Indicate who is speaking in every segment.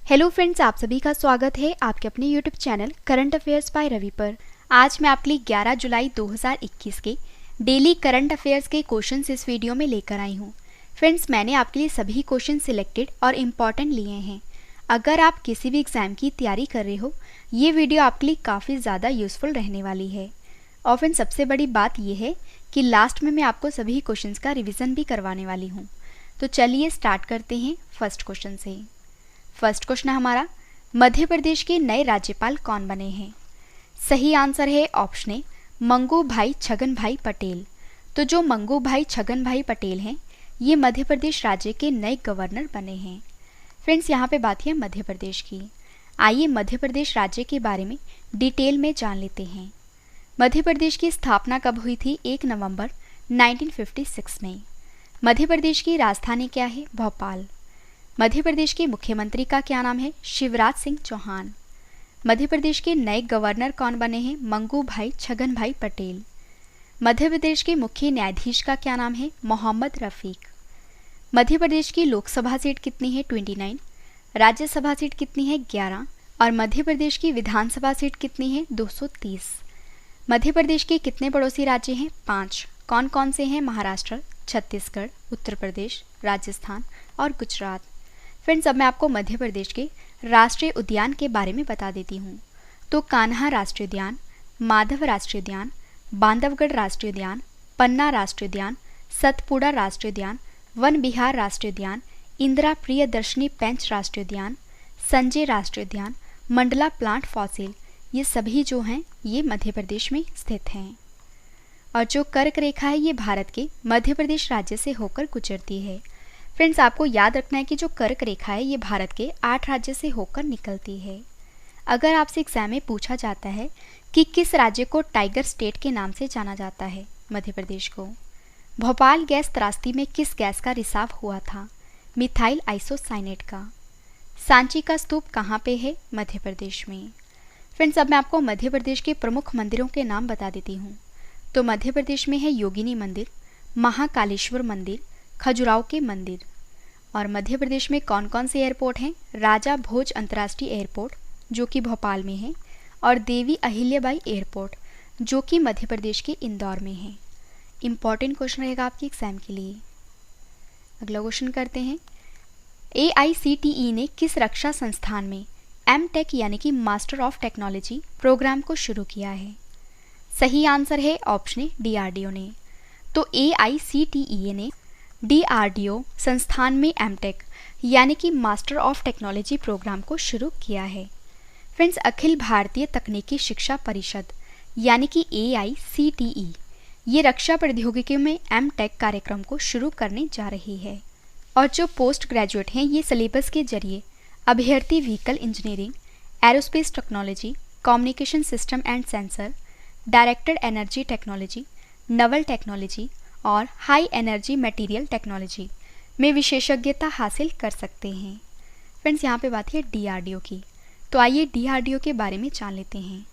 Speaker 1: Hello friends, आप सभी का स्वागत है आपके अपने YouTube channel current affairs by Ravi पर। आज मैं आपके लिए 11 जुलाई 2021 के डेली करंट अफेयर्स के क्वेश्चंस इस वीडियो में लेकर आई हूँ। फ्रेंड्स, मैंने आपके लिए सभी क्वेश्चन सिलेक्टेड और इम्पॉर्टेंट लिए हैं। अगर आप किसी भी एग्जाम की तैयारी कर रहे हो, ये वीडियो आपके लिए काफ़ी ज़्यादा यूजफुल रहने वाली है। और फ्रेंड्स, सबसे बड़ी बात यह है कि लास्ट में मैं आपको सभी क्वेश्चन का रिविज़न भी करवाने वाली हूँ। तो चलिए स्टार्ट करते हैं फर्स्ट क्वेश्चन से। फर्स्ट क्वेश्चन हमारा, मध्य प्रदेश के नए राज्यपाल कौन बने हैं? सही आंसर है ऑप्शन ए, मंगू भाई छगन भाई पटेल। तो जो मंगू भाई छगन भाई पटेल हैं, ये मध्य प्रदेश राज्य के नए गवर्नर बने हैं। फ्रेंड्स, यहाँ पे बात है मध्य प्रदेश की। आइए मध्य प्रदेश राज्य के बारे में डिटेल में जान लेते हैं। मध्य प्रदेश की स्थापना कब हुई थी? 1 नवंबर 1956 में। मध्य प्रदेश की राजधानी क्या है? भोपाल। मध्य प्रदेश के मुख्यमंत्री का क्या नाम है? शिवराज सिंह चौहान। मध्य प्रदेश के नए गवर्नर कौन बने हैं? मंगू भाई छगन भाई पटेल। मध्य प्रदेश के मुख्य न्यायाधीश का क्या नाम है? मोहम्मद रफीक। मध्य प्रदेश की लोकसभा सीट कितनी है? 29। राज्यसभा सीट कितनी है? 11। और मध्य प्रदेश की विधानसभा सीट कितनी है? 230। मध्य प्रदेश के कितने पड़ोसी राज्य हैं? 5। कौन कौन से हैं? महाराष्ट्र, छत्तीसगढ़, उत्तर प्रदेश, राजस्थान और गुजरात। फ्रेंड्स, अब मैं आपको मध्य प्रदेश के राष्ट्रीय उद्यान के बारे में बता देती हूँ। तो कान्हा राष्ट्रीय उद्यान, माधव राष्ट्रीय उद्यान, बांधवगढ़ राष्ट्रीय उद्यान, पन्ना राष्ट्रीय उद्यान, सतपुड़ा राष्ट्रीय उद्यान, वन विहार राष्ट्रीय उद्यान, इंदिरा प्रियदर्शनी पेंच राष्ट्रीय उद्यान, संजय राष्ट्रीय उद्यान, मंडला प्लांट फॉसिल, ये सभी जो हैं ये मध्य प्रदेश में स्थित हैं। और जो कर्क रेखा है ये भारत के मध्य प्रदेश राज्य से होकर गुजरती है। फ्रेंड्स, आपको याद रखना है कि जो कर्क रेखा है ये भारत के 8 राज्य से होकर निकलती है। अगर आपसे एग्जाम में पूछा जाता है कि किस राज्य को टाइगर स्टेट के नाम से जाना जाता है? मध्य प्रदेश को। भोपाल गैस त्रासदी में किस गैस का रिसाव हुआ था? मिथाइल आइसोसाइनेट का। सांची का स्तूप कहाँ पे है? मध्य प्रदेश में। फ्रेंड्स, अब मैं आपको मध्य प्रदेश के प्रमुख मंदिरों के नाम बता देती हूँ। तो मध्य प्रदेश में है योगिनी मंदिर, महाकालेश्वर मंदिर, खजुराहो के मंदिर। और मध्य प्रदेश में कौन कौन से एयरपोर्ट हैं? राजा भोज अंतर्राष्ट्रीय एयरपोर्ट जो कि भोपाल में है, और देवी अहिल्याबाई एयरपोर्ट जो कि मध्य प्रदेश के इंदौर में है। इंपॉर्टेंट क्वेश्चन रहेगा आपके एग्जाम के लिए। अगला क्वेश्चन करते हैं। AICTE ने किस रक्षा संस्थान में M.Tech यानी कि मास्टर ऑफ टेक्नोलॉजी प्रोग्राम को शुरू किया है? सही आंसर है ऑप्शन ए, DRDO ने। तो AICTE ने DRDO संस्थान में M.Tech यानी कि मास्टर ऑफ टेक्नोलॉजी प्रोग्राम को शुरू किया है। फ्रेंड्स, अखिल भारतीय तकनीकी शिक्षा परिषद यानी कि AICTE ये रक्षा प्रौद्योगिकी में M.Tech कार्यक्रम को शुरू करने जा रही है। और जो पोस्ट ग्रेजुएट हैं ये सिलेबस के जरिए अभ्यर्थी vehicle engineering, aerospace technology, communication system and sensor, directed energy technology, Naval technology और हाई एनर्जी मटेरियल टेक्नोलॉजी में विशेषज्ञता हासिल कर सकते हैं। फ्रेंड्स, यहाँ पे बात है DRDO की। तो आइए DRDO के बारे में जान लेते हैं।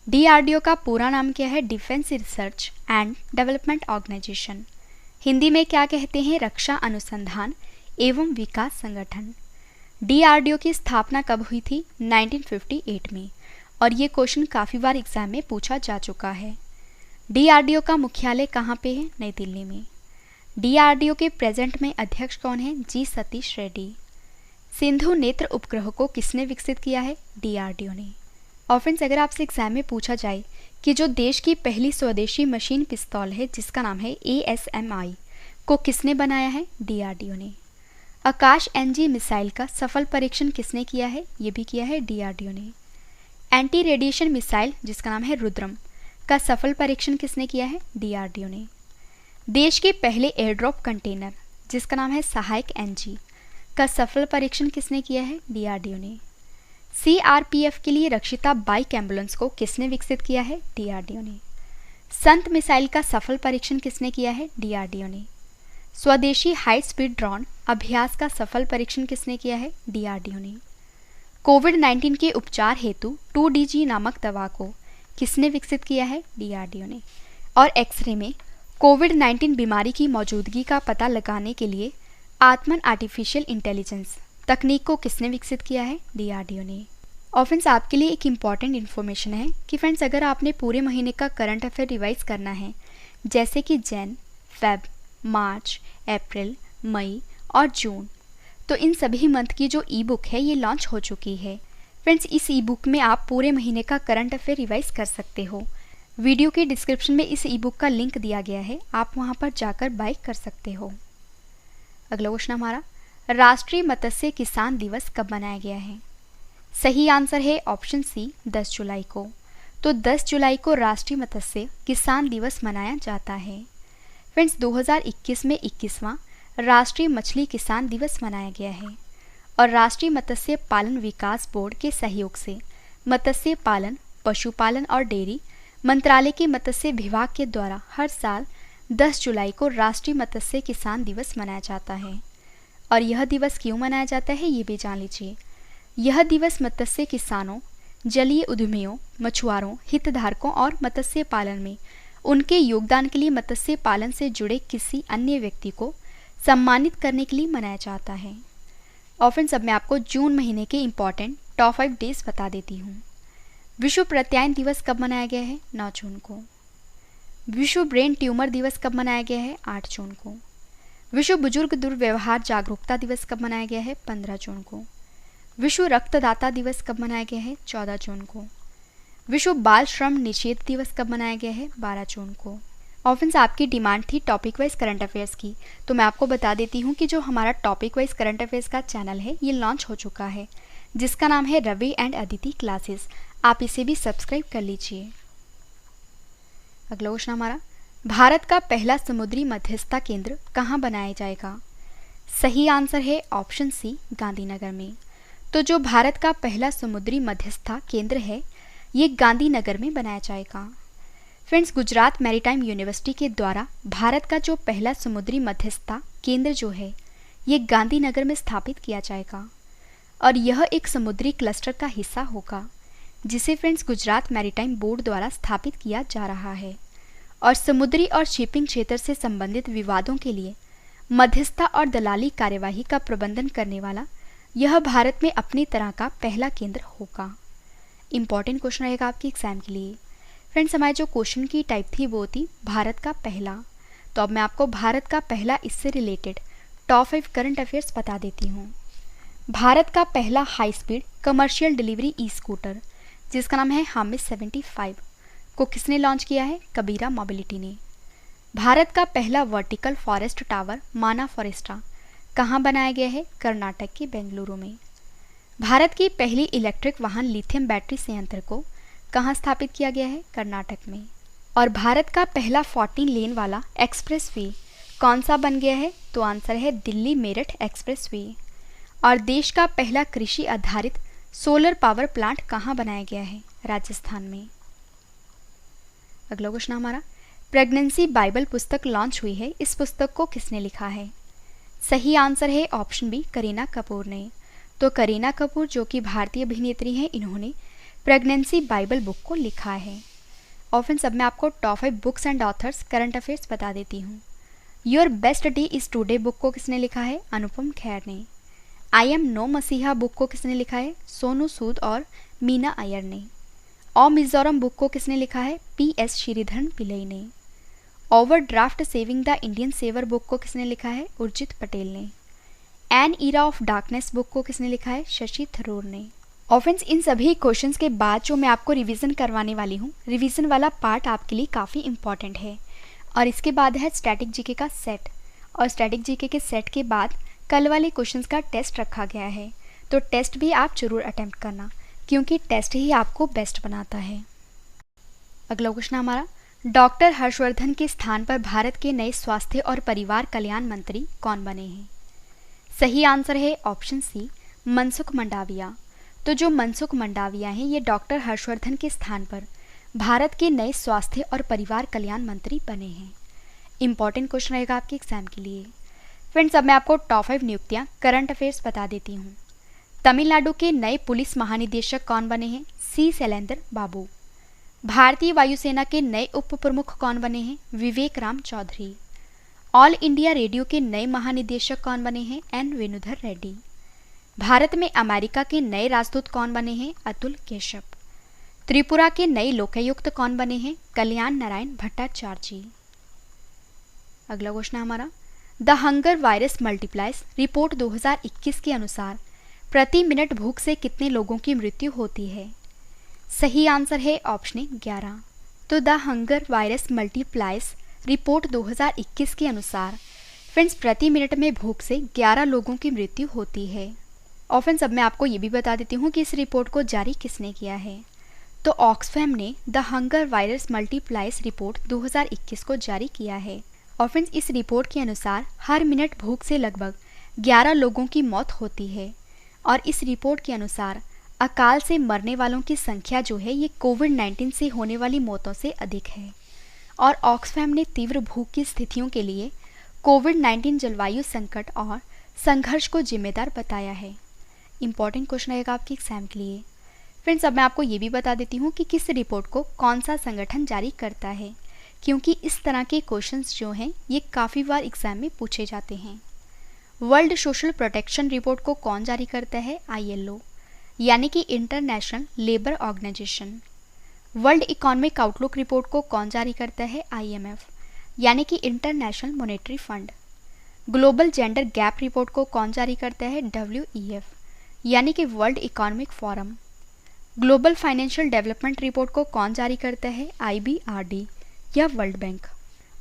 Speaker 1: DRDO का पूरा नाम क्या है? Defence research and development organisation. Hindi में क्या कहते हैं? रक्षा अनुसंधान एवं विकास संगठन। DRDO की स्थापना कब हुई थी? 1958 में। और ये क्वेश्चन काफ़ी बार एग्जाम में पूछा जा चुका है। DRDO का मुख्यालय कहाँ पे है? नई दिल्ली में। DRDO के प्रेजेंट में अध्यक्ष कौन है? G सतीश रेड्डी। सिंधु नेत्र उपग्रह को किसने विकसित किया है? DRDO ने। और फ्रेंड्स, अगर आपसे एग्जाम में पूछा जाए कि जो देश की पहली स्वदेशी मशीन पिस्तौल है जिसका नाम है ASMI को किसने बनाया है? DRDO ने। आकाश NG मिसाइल का सफल परीक्षण किसने किया है? ये भी किया है DRDO ने। एंटी रेडिएशन मिसाइल जिसका नाम है रुद्रम का सफल परीक्षण किसने किया है? DRDO ने। देश के पहले एयरड्रॉप कंटेनर जिसका नाम है सहायक NG का सफल परीक्षण किसने किया है? DRDO ने। CRPF के लिए रक्षिता बाइक एम्बुलेंस को किसने विकसित किया है? DRDO ने। संत मिसाइल का सफल परीक्षण किसने किया है? DRDO ने। स्वदेशी हाई स्पीड ड्रोन अभ्यास का सफल परीक्षण किसने किया है? DRDO ने। कोविड-19 के उपचार हेतु 2DG नामक दवा को किसने विकसित किया है? DRDO ने। और एक्सरे में कोविड-19 बीमारी की मौजूदगी का पता लगाने के लिए आत्मन आर्टिफिशियल इंटेलिजेंस तकनीक को किसने विकसित किया है? DRDO ने। और फ्रेंड्स आपके लिए एक इम्पॉर्टेंट इन्फॉर्मेशन है कि फ्रेंड्स अगर आपने पूरे महीने का करंट अफेयर रिवाइज करना है, जैसे कि जैन, फेब, मार्च, अप्रैल, मई और जून, तो इन सभी मंथ की जो ई बुक है ये लॉन्च हो चुकी है। फ्रेंड्स इस ई बुक में आप पूरे महीने का करंट अफेयर रिवाइज कर सकते हो। वीडियो के डिस्क्रिप्शन में इस ई बुक का लिंक दिया गया है, आप वहाँ पर जाकर बाय कर सकते हो। अगला क्वेश्चन हमारा, राष्ट्रीय मत्स्य किसान दिवस कब मनाया गया है? सही आंसर है ऑप्शन सी 10 जुलाई को। तो 10 जुलाई को राष्ट्रीय मत्स्य किसान दिवस मनाया जाता है। फ्रेंड्स 2021 में 21वां राष्ट्रीय मछली किसान दिवस मनाया गया है और राष्ट्रीय मत्स्य पालन विकास बोर्ड के सहयोग से मत्स्य पालन, पशुपालन और डेयरी मंत्रालय के मत्स्य विभाग के द्वारा हर साल 10 जुलाई को राष्ट्रीय मत्स्य किसान दिवस मनाया जाता है। और यह दिवस क्यों मनाया जाता है ये भी जान लीजिए। यह दिवस मत्स्य किसानों, जलीय उद्यमियों, मछुआरों, हितधारकों और मत्स्य पालन में उनके योगदान के लिए मत्स्य पालन से जुड़े किसी अन्य व्यक्ति को सम्मानित करने के लिए मनाया जाता है। और फ्रेंड्स अब मैं आपको जून महीने के इम्पॉर्टेंट टॉप 5 डेज बता देती हूँ। विश्व प्रत्यायन दिवस कब मनाया गया है? 9 जून को। विश्व ब्रेन ट्यूमर दिवस कब मनाया गया है? 8 जून को। विश्व बुजुर्ग दुर्व्यवहार जागरूकता दिवस कब मनाया गया है? 15 जून को। विश्व रक्तदाता दिवस कब मनाया गया है? 14 जून को। विश्व बाल श्रम निषेध दिवस कब मनाया गया है? 12 जून को। और फ्रेंड्स आपकी डिमांड थी टॉपिक वाइज करंट अफेयर्स की, तो मैं आपको बता देती हूँ कि जो हमारा टॉपिक वाइज करंट अफेयर्स का चैनल है ये लॉन्च हो चुका है, जिसका नाम है रवि एंड अदिति क्लासेस। आप इसे भी सब्सक्राइब कर लीजिए। अगला क्वेश्चन हमारा, भारत का पहला समुद्री मध्यस्थता केंद्र कहाँ बनाया जाएगा? सही आंसर है ऑप्शन सी गांधीनगर में। तो जो भारत का पहला समुद्री मध्यस्थता केंद्र है ये गांधीनगर में बनाया जाएगा। फ्रेंड्स गुजरात मैरीटाइम यूनिवर्सिटी के द्वारा भारत का जो पहला समुद्री मध्यस्थता केंद्र जो है ये गांधीनगर में स्थापित किया जाएगा और यह एक समुद्री क्लस्टर का हिस्सा होगा जिसे फ्रेंड्स गुजरात मैरीटाइम बोर्ड द्वारा स्थापित किया जा रहा है और समुद्री और शिपिंग क्षेत्र से संबंधित विवादों के लिए मध्यस्थता और दलाली कार्यवाही का प्रबंधन करने वाला यह भारत में अपनी तरह का पहला केंद्र होगा। इंपॉर्टेंट क्वेश्चन रहेगा आपके एग्जाम के लिए। फ्रेंड्स हमारे जो क्वेश्चन की टाइप थी वो थी भारत का पहला। तो अब मैं आपको भारत का पहला इससे रिलेटेड टॉप 5 करंट अफेयर्स बता देती हूँ। भारत का पहला high speed commercial delivery e scooter जिसका नाम है हामिस 75 को किसने लॉन्च किया है? कबीरा मोबिलिटी ने। भारत का पहला वर्टिकल फॉरेस्ट टावर माना फॉरेस्टा कहाँ बनाया गया है? कर्नाटक के बेंगलुरु में। भारत की पहली इलेक्ट्रिक वाहन लिथियम बैटरी संयंत्र को कहाँ स्थापित किया गया है? कर्नाटक में। और भारत का पहला 14 लेन वाला एक्सप्रेस वे कौन सा बन गया है? तो आंसर है दिल्ली मेरठ एक्सप्रेस वे। और देश का पहला कृषि आधारित सोलर पावर प्लांट कहाँ बनाया गया है? राजस्थान में। अगला क्वेश्चन हमारा, प्रेगनेंसी बाइबल पुस्तक लॉन्च हुई है, इस पुस्तक को किसने लिखा है? सही आंसर है ऑप्शन बी करीना कपूर ने। तो करीना कपूर जो कि भारतीय अभिनेत्री हैं, इन्होंने प्रेगनेंसी बाइबल बुक को लिखा है। और फ्रेंड्स अब मैं आपको top 5 books and authors current affairs बता देती हूँ। Your best day is today book को किसने लिखा है? अनुपम खेर ने। आई एम नो मसीहा बुक को किसने लिखा है? सोनू सूद और मीना अय्यर ने। ओ मिजोरम बुक को किसने लिखा है? PS श्रीधरन पिल्लई ने। Overdraft saving the Indian saver book को किसने लिखा है? उर्जित पटेल ने। An era of darkness book को किसने लिखा है? शशि थरूर ने। और फ्रेंड्स इन सभी क्वेश्चंस के बाद जो मैं आपको रिवीजन करवाने वाली हूँ, रिवीजन वाला पार्ट आपके लिए काफ़ी इंपॉर्टेंट है। और इसके बाद है स्टैटिक जीके का सेट, और स्टैटिक जीके के सेट के बाद कल वाले क्वेश्चंस का टेस्ट रखा गया है। तो टेस्ट भी आप जरूर अटेम्प्ट करना, क्योंकि टेस्ट ही आपको बेस्ट बनाता है। अगला क्वेश्चन हमारा, डॉक्टर हर्षवर्धन के स्थान पर भारत के नए स्वास्थ्य और परिवार कल्याण मंत्री कौन बने हैं? सही आंसर है ऑप्शन सी मनसुख मंडाविया। तो जो मनसुख मंडाविया हैं ये डॉक्टर हर्षवर्धन के स्थान पर भारत के नए स्वास्थ्य और परिवार कल्याण मंत्री बने हैं। इंपॉर्टेंट क्वेश्चन रहेगा आपके एग्जाम के लिए। फ्रेंड्स अब मैं आपको टॉप 5 नियुक्तियां करंट अफेयर्स बता देती हूँ। तमिलनाडु के नए पुलिस महानिदेशक कौन बने हैं? सी शैलेंद्र बाबू। भारतीय वायुसेना के नए उप प्रमुख कौन बने हैं? Vivek Ram Chaudhary. All India Radio के नए महानिदेशक कौन बने हैं? एन वेणुधर रेड्डी। भारत में अमेरिका के नए राजदूत कौन बने हैं? अतुल केशव। त्रिपुरा के नए लोकायुक्त कौन बने हैं? कल्याण नारायण भट्टाचार्य जी। अगला क्वेश्चन है हमारा, the hunger virus multiplies report 2021 के अनुसार प्रति मिनट भूख से कितने लोगों की मृत्यु होती है? सही आंसर है ऑप्शन 11। तो the hunger virus multiplies report 2021 के अनुसार फ्रेंड्स प्रति मिनट में भूख से 11 लोगों की मृत्यु होती है। और फ्रेंड्स अब मैं आपको ये भी बता देती हूँ कि इस रिपोर्ट को जारी किसने किया है। तो ऑक्सफैम ने the hunger virus multiplies report 2021 को जारी किया है। और फ्रेंड्स इस रिपोर्ट के अनुसार हर मिनट भूख से लगभग 11 लोगों की मौत होती है। और इस रिपोर्ट के अनुसार अकाल से मरने वालों की संख्या जो है ये कोविड-19 से होने वाली मौतों से अधिक है। और ऑक्सफैम ने तीव्र भूख की स्थितियों के लिए कोविड-19 जलवायु संकट और संघर्ष को जिम्मेदार बताया है। इंपॉर्टेंट क्वेश्चन रहेगा आपके एग्जाम के लिए। फ्रेंड्स अब मैं आपको ये भी बता देती हूँ कि किस रिपोर्ट को कौन सा संगठन जारी करता है, क्योंकि इस तरह के क्वेश्चंस जो हैं ये काफ़ी बार एग्जाम में पूछे जाते हैं। वर्ल्ड सोशल प्रोटेक्शन रिपोर्ट को कौन जारी करता है? ILO यानी कि international labour organisation. World economic outlook report को कौन जारी करता है? IMF यानी कि international monetary fund. Global gender gap report को कौन जारी करता है? WEF यानी कि world economic forum. Global financial development report को कौन जारी करता है? IBRD या वर्ल्ड बैंक।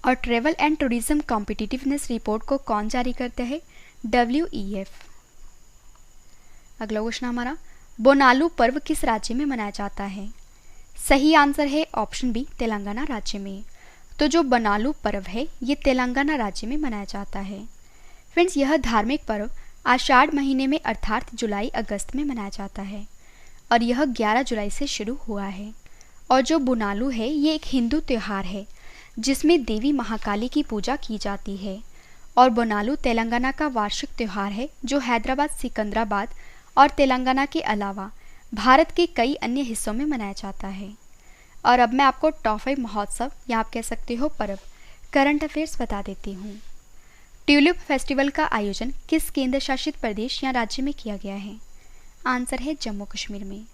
Speaker 1: और travel and tourism competitiveness report को कौन जारी करता है? WEF। अगला क्वेश्चन हमारा, बोनालू पर्व किस राज्य में मनाया जाता है? सही आंसर है ऑप्शन बी, तेलंगाना राज्य में। तो जो बोनालू पर्व है ये तेलंगाना राज्य में मनाया जाता है। फ्रेंड्स यह धार्मिक पर्व आषाढ़ महीने में अर्थात जुलाई अगस्त में मनाया जाता है और यह 11 जुलाई से शुरू हुआ है। और जो बोनालू है ये एक हिंदू त्यौहार है जिसमें देवी महाकाली की पूजा की जाती है। और बोनालू तेलंगाना का वार्षिक त्यौहार है जो हैदराबाद, सिकंदराबाद और तेलंगाना के अलावा भारत के कई अन्य हिस्सों में मनाया जाता है। और अब मैं आपको टॉप 5 महोत्सव या आप कह सकते हो पर्व करंट अफेयर्स बता देती हूँ। ट्यूलिप फेस्टिवल का आयोजन किस केंद्र शासित प्रदेश या राज्य में किया गया है? आंसर है जम्मू कश्मीर में।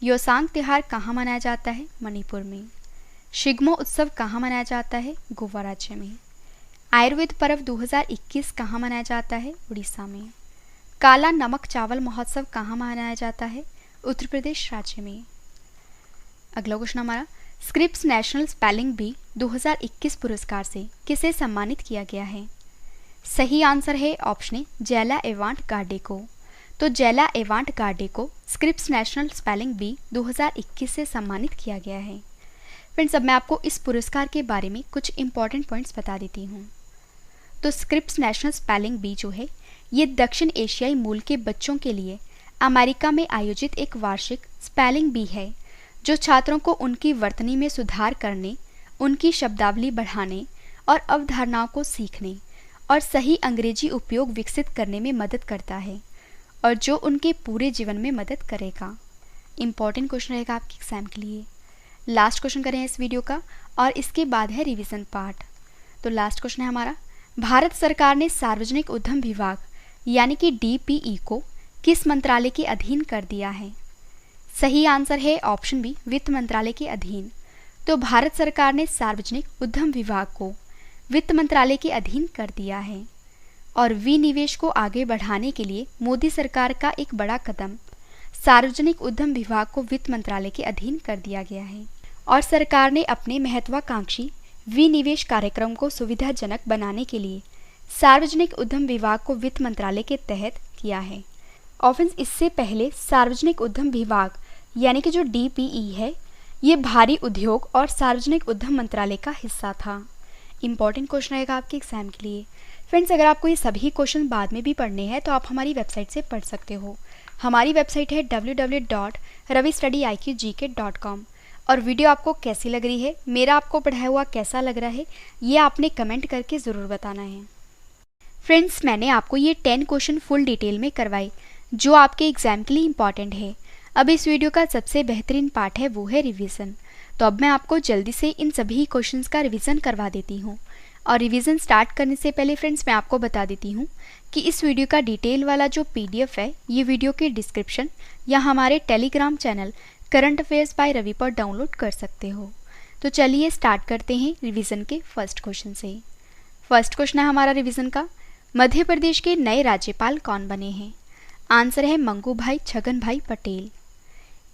Speaker 1: योसांग त्यौहार कहाँ मनाया जाता है? मणिपुर में। शिग्मो उत्सव कहाँ मनाया जाता है? गोवा राज्य में। आयुर्वेद पर्व 2021 कहाँ मनाया जाता है? उड़ीसा में। काला नमक चावल महोत्सव कहाँ मनाया जाता है? उत्तर प्रदेश राज्य में। अगला क्वेश्चन हमारा, स्क्रिप्स नेशनल स्पेलिंग बी 2021 पुरस्कार से किसे सम्मानित किया गया है? सही आंसर है ऑप्शन जैला एवांट गार्डे को। तो जैला एवांट गार्डे को स्क्रिप्स नेशनल स्पेलिंग बी 2021 से सम्मानित किया गया है। फ्रेंड्स अब मैं आपको इस पुरस्कार के बारे में कुछ इंपॉर्टेंट पॉइंट्स बता देती हूँ। तो स्क्रिप्स नेशनल स्पेलिंग बी जो है ये दक्षिण एशियाई मूल के बच्चों के लिए अमेरिका में आयोजित एक वार्षिक स्पेलिंग बी है जो छात्रों को उनकी वर्तनी में सुधार करने, उनकी शब्दावली बढ़ाने और अवधारणाओं को सीखने और सही अंग्रेजी उपयोग विकसित करने में मदद करता है और जो उनके पूरे जीवन में मदद करेगा। इंपॉर्टेंट क्वेश्चन रहेगा आपके एग्जाम के लिए। लास्ट क्वेश्चन करें इस वीडियो का और इसके बाद है रिवीजन पार्ट। तो लास्ट क्वेश्चन है हमारा, भारत सरकार ने सार्वजनिक उद्यम विभाग यानी कि DPE को किस मंत्रालय के अधीन कर दिया है? सही आंसर है ऑप्शन बी, वित्त मंत्रालय के अधीन। तो भारत सरकार ने सार्वजनिक उद्यम विभाग को वित्त मंत्रालय के अधीन कर दिया है। और विनिवेश को आगे बढ़ाने के लिए मोदी सरकार का एक बड़ा कदम सार्वजनिक उद्यम विभाग को वित्त मंत्रालय के अधीन कर दिया गया है। और सरकार ने अपने महत्वाकांक्षी विनिवेश कार्यक्रम को सुविधाजनक बनाने के लिए सार्वजनिक उद्यम विभाग को वित्त मंत्रालय के तहत किया है। और इससे पहले सार्वजनिक उद्यम विभाग यानी कि जो DPE है ये भारी उद्योग और सार्वजनिक उद्यम मंत्रालय का हिस्सा था। इंपॉर्टेंट क्वेश्चन रहेगा आपके एग्जाम के लिए। फ्रेंड्स अगर आपको ये सभी क्वेश्चन बाद में भी पढ़ने हैं तो आप हमारी वेबसाइट से पढ़ सकते हो। हमारी वेबसाइट है www.ravistudyIQGK.com। और वीडियो आपको कैसी लग रही है, मेरा आपको पढ़ाया हुआ कैसा लग रहा है, ये आपने कमेंट करके ज़रूर बताना है। फ्रेंड्स मैंने आपको ये 10 क्वेश्चन फुल डिटेल में करवाए जो आपके एग्जाम के लिए इम्पॉर्टेंट है। अब इस वीडियो का सबसे बेहतरीन पार्ट है वो है रिवीजन। तो अब मैं आपको जल्दी से इन सभी क्वेश्चंस का रिवीजन करवा देती हूँ और रिवीजन स्टार्ट करने से पहले फ्रेंड्स मैं आपको बता देती हूँ कि इस वीडियो का डिटेल वाला जो PDF है ये वीडियो के डिस्क्रिप्शन या हमारे Telegram channel current affairs by Ravi पर डाउनलोड कर सकते हो। तो चलिए स्टार्ट करते हैं रिवीजन के फर्स्ट क्वेश्चन से। फर्स्ट क्वेश्चन है हमारा रिवीजन का, मध्य प्रदेश के नए राज्यपाल कौन बने हैं? आंसर है मंगू भाई छगन भाई पटेल।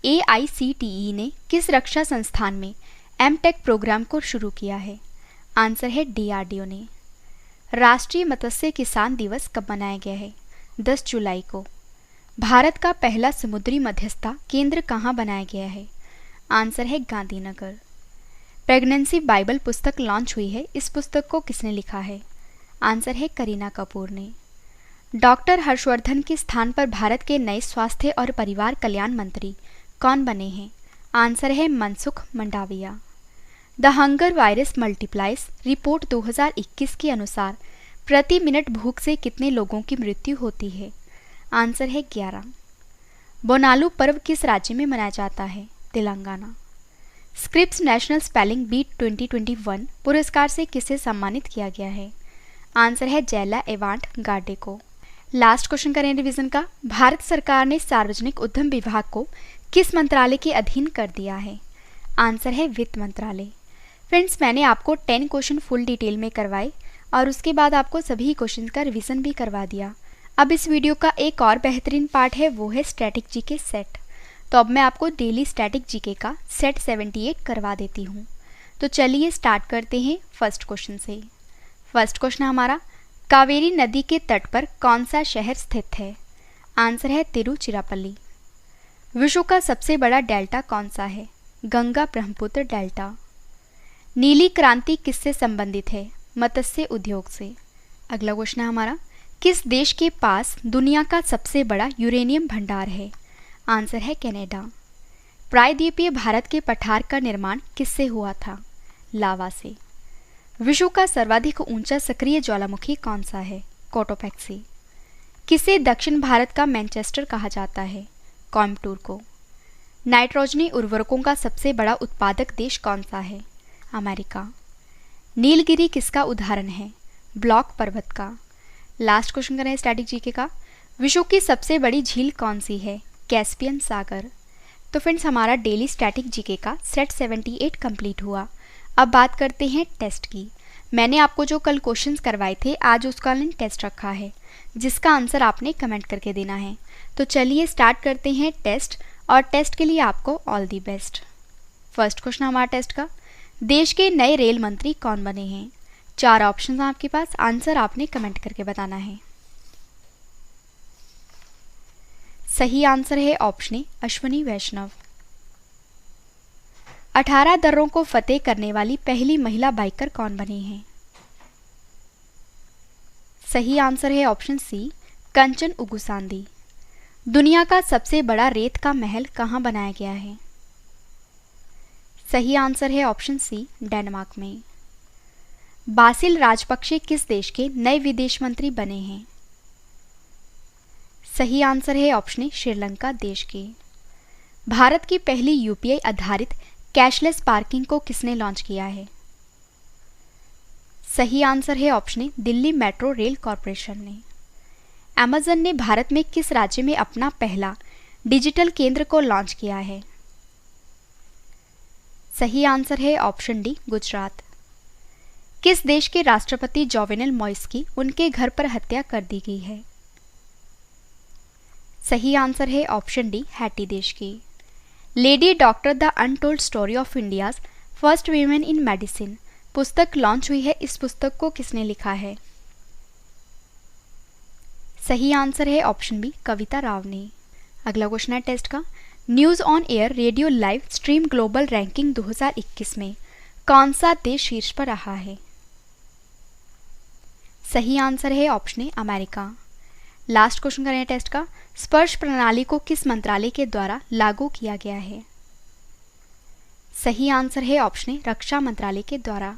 Speaker 1: AICTE ने किस रक्षा संस्थान में M.Tech प्रोग्राम को शुरू किया है? आंसर है DRDO ने। राष्ट्रीय मत्स्य किसान दिवस कब मनाया गया है? 10 जुलाई को। भारत का पहला समुद्री मध्यस्थता केंद्र कहाँ बनाया गया है? आंसर है गांधीनगर। प्रेगनेंसी बाइबल पुस्तक लॉन्च हुई है, इस पुस्तक को किसने लिखा है? आंसर है करीना कपूर ने। डॉक्टर हर्षवर्धन के स्थान पर भारत के नए स्वास्थ्य और परिवार कल्याण मंत्री कौन बने हैं? आंसर है Mansukh Mandaviya. The hunger virus multiplies report 2021 के अनुसार प्रति मिनट भूख से कितने लोगों की मृत्यु होती है? आंसर है 11। बोनालू पर्व किस राज्य में मनाया जाता है? Telangana. Scripps national spelling bee 2021 पुरस्कार से किसे सम्मानित किया गया है? आंसर है जैला एवांट गार्डे को। लास्ट क्वेश्चन करें रिवीजन का, भारत सरकार ने सार्वजनिक उद्यम विभाग को किस मंत्रालय के अधीन कर दिया है? आंसर है वित्त मंत्रालय। फ्रेंड्स मैंने आपको 10 क्वेश्चन फुल डिटेल में करवाए और उसके बाद आपको सभी क्वेश्चन का रिवीजन भी करवा दिया। अब इस वीडियो का एक और बेहतरीन पार्ट है, वो है स्टैटिक जीके सेट। तो अब मैं आपको डेली स्टैटिक जीके का सेट 78 करवा देती हूँ। तो चलिए स्टार्ट करते हैं फर्स्ट क्वेश्चन से। फर्स्ट क्वेश्चन हमारा, कावेरी नदी के तट पर कौन सा शहर स्थित है? आंसर है तिरुचिरापल्ली। विश्व का सबसे बड़ा डेल्टा कौन सा है? गंगा ब्रह्मपुत्र डेल्टा। नीली क्रांति किससे संबंधित है? मत्स्य उद्योग से। अगला क्वेश्चन है हमारा, किस देश के पास दुनिया का सबसे बड़ा यूरेनियम भंडार है? आंसर है कनाडा। प्रायद्वीपीय भारत के पठार का निर्माण किससे हुआ था? लावा से। विश्व का सर्वाधिक ऊंचा सक्रिय ज्वालामुखी कौन सा है? कोटोपैक्सी। किसे दक्षिण भारत का मैनचेस्टर कहा जाता है? कोयम्बटूर को। नाइट्रोजनी उर्वरकों का सबसे बड़ा उत्पादक देश कौन सा है? अमेरिका। नीलगिरी किसका उदाहरण है? ब्लॉक पर्वत का। लास्ट क्वेश्चन करें स्टैटिक जीके का, विश्व की सबसे बड़ी झील कौन सी है? कैस्पियन सागर। तो फ्रेंड्स हमारा डेली स्टैटिक जीके का सेट 78 कंप्लीट हुआ। अब बात करते हैं टेस्ट की। मैंने आपको जो कल क्वेश्चंस करवाए थे आज उसका ऑनलाइन टेस्ट रखा है जिसका आंसर आपने कमेंट करके देना है। तो चलिए स्टार्ट करते हैं टेस्ट, और टेस्ट के लिए आपको all the best. First question हमारा टेस्ट का, देश के नए रेल मंत्री कौन बने हैं? 4 ऑप्शन आपके पास, आंसर आपने कमेंट करके बताना है। सही आंसर है ऑप्शन ए अश्वनी वैष्णव। 18 दर्रों को फतेह करने वाली पहली महिला बाइकर कौन बनी है? सही आंसर है ऑप्शन सी कंचन उगुसांदी। दुनिया का सबसे बड़ा रेत का महल कहाँ बनाया गया है? सही आंसर है ऑप्शन सी डेनमार्क में। बासिल राजपक्षे किस देश के नए विदेश मंत्री बने हैं? सही आंसर है ऑप्शन ए श्रीलंका देश के। भारत की पहली UPI आधारित कैशलेस पार्किंग को किसने लॉन्च किया है? सही आंसर है option A Delhi metro rail corporation ने। Amazon ने भारत में किस राज्य में अपना पहला डिजिटल केंद्र को लॉन्च किया है? सही आंसर है ऑप्शन डी गुजरात। किस देश के राष्ट्रपति जोवेनल मॉइस की उनके घर पर हत्या कर दी गई है? सही आंसर है ऑप्शन डी हैटी देश की। Lady doctor the untold story of India's first women in medicine पुस्तक लॉन्च हुई है, इस पुस्तक को किसने लिखा है? सही आंसर है ऑप्शन बी कविता राव ने। अगला क्वेश्चन है टेस्ट का, news on air radio live stream global ranking 2021 में कौन सा देश शीर्ष पर रहा है? सही आंसर है option A America. Last question करें टेस्ट का, स्पर्श प्रणाली को किस मंत्रालय के द्वारा लागू किया गया है? सही आंसर है ऑप्शन ए रक्षा मंत्रालय के द्वारा।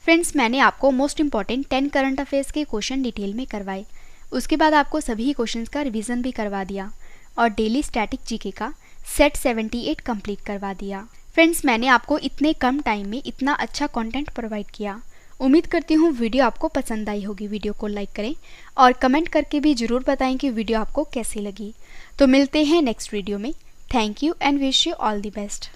Speaker 1: फ्रेंड्स मैंने आपको मोस्ट इंपॉर्टेंट 10 करंट अफेयर्स के क्वेश्चन डिटेल में करवाए, उसके बाद आपको सभी क्वेश्चंस का रिवीजन भी करवा दिया और डेली स्टैटिक जीके का सेट 78 कंप्लीट करवा दिया। फ्रेंड्स मैंने आपको इतने कम टाइम में इतना अच्छा कंटेंट प्रोवाइड किया, उम्मीद करती हूँ वीडियो आपको पसंद आई होगी। वीडियो को लाइक करें और कमेंट करके भी ज़रूर बताएं कि वीडियो आपको कैसी लगी। तो मिलते हैं नेक्स्ट वीडियो में। Thank you and wish you all the best.